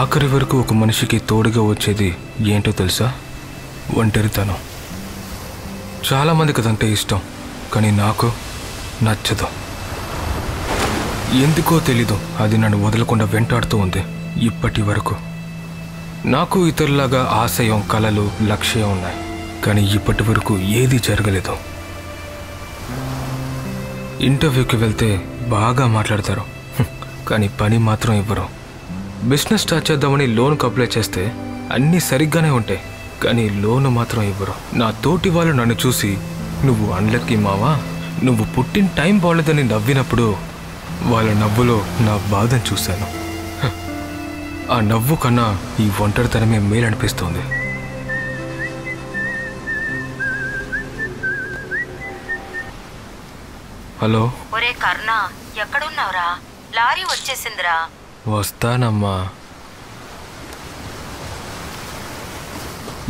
ఆఖరి వరకు ఒక మనిషికి తోడుగా వచ్చేది ఏంటో తెలుసా? ఒంటరితనం. చాలామందికి అదంటే ఇష్టం, కానీ నాకు నచ్చదు. ఎందుకో తెలీదు, అది నన్ను వదలకుండా వెంటాడుతూ ఉంది ఇప్పటి వరకు. నాకు ఇతరులాగా ఆశయం, కలలు, లక్ష్యం ఉన్నాయి, కానీ ఇప్పటి వరకు ఏదీ జరగలేదు. ఇంటర్వ్యూకి వెళ్తే బాగా మాట్లాడతారు, కానీ పని మాత్రం ఇవ్వరు. బిజినెస్ స్టార్ట్ చేద్దామని లోన్కి అప్లై చేస్తే అన్నీ సరిగ్గానే ఉంటాయి, కానీ లోన్ మాత్రం ఇవ్వరు. నా తోటి వాళ్ళు నన్ను చూసి నువ్వు అన్లక్కీ మావా, నువ్వు పుట్టిన టైం బాగలేదని నవ్వినప్పుడు వాళ్ళ నవ్వులో నా బాధను చూశాను. ఆ నవ్వు కన్నా ఈ ఒంటరితనమే మేలనిపిస్తోంది. హలో. ఒరే కర్ణ, ఎక్కడున్నావురా? లారీ వచ్చేసిందిరా. వస్తానమ్మా.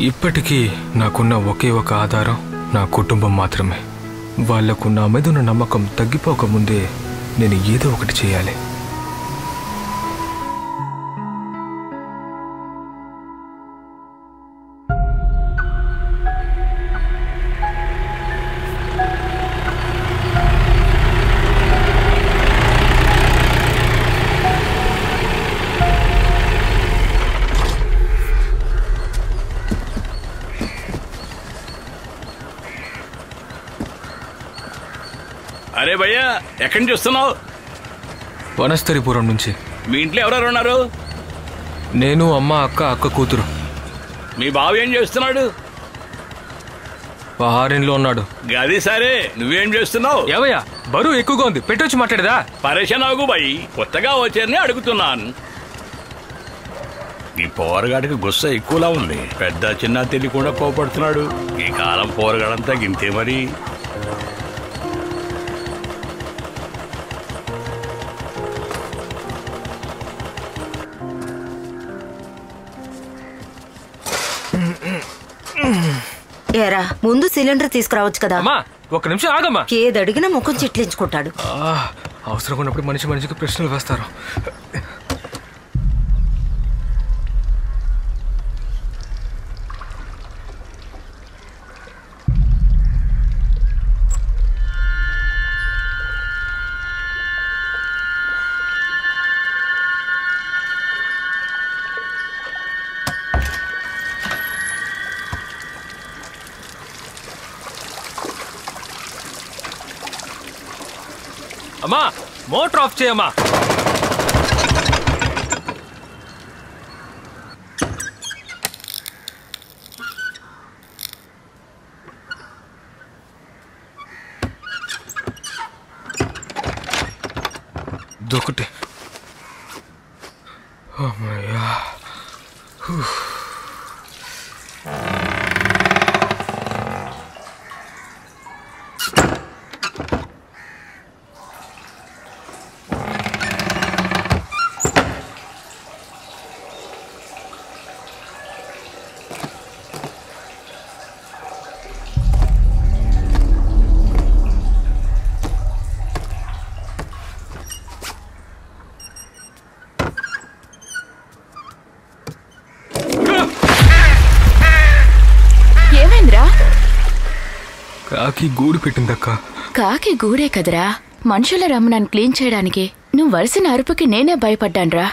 ఇప్పటికీ నాకున్న ఒకే ఒక ఆధారం నా కుటుంబం మాత్రమే. వాళ్లకు నా మీద ఉన్న నమ్మకం తగ్గిపోకముందే నేను ఏదో ఒకటి చేయాలి. అరే భయ్యా, ఎక్కడి నుంచి వస్తున్నావు? వనస్థలిపురం నుంచి. మీ ఇంట్లో ఎవరెవరు ఉన్నారు? నేను, అమ్మ, అక్క కూతురు. మీ బావ ఏం చేస్తున్నాడు? ఫారిన్లో ఉన్నాడు. గది సరే, నువ్వేం చేస్తున్నావు? ఏవయ్యా, బరువు ఎక్కువగా ఉంది, పెట్టొచ్చి మాట్లాడదా? పరేషాన్ అవ్వకు భయ్, కొత్తగా వచ్చారని అడుగుతున్నాను. ఈ పోరగాడికి గుస్స ఎక్కువలా ఉంది. పెద్ద చిన్న తెలియకుండా కోపడుతున్నాడు. ఈ కాలం పోరగాడంతా గింతే మరి. ఏరా, ముందు సిలిండర్ తీసుకురావచ్చు కదా. ఒక నిమిషం ఆగమ్మా. ఏదడిగినా ముఖం చిట్లించుకుంటాడు. అవసరం ఉన్నప్పుడు మనిషికి ప్రశ్నలు వేస్తారు. అమ్మా, మోటార్ ఆఫ్ చేయమ్మా. దొకటి. అమ్మయ్యా. కాకి గూడు పెట్టిందక్క. కాకి గూడే కదరా, మనుషుల రమ్మనాన్ని క్లీన్ చేయడానికి. నువ్వు వరిసిన అరుపుకి నేనే భయపడ్డాన్రా.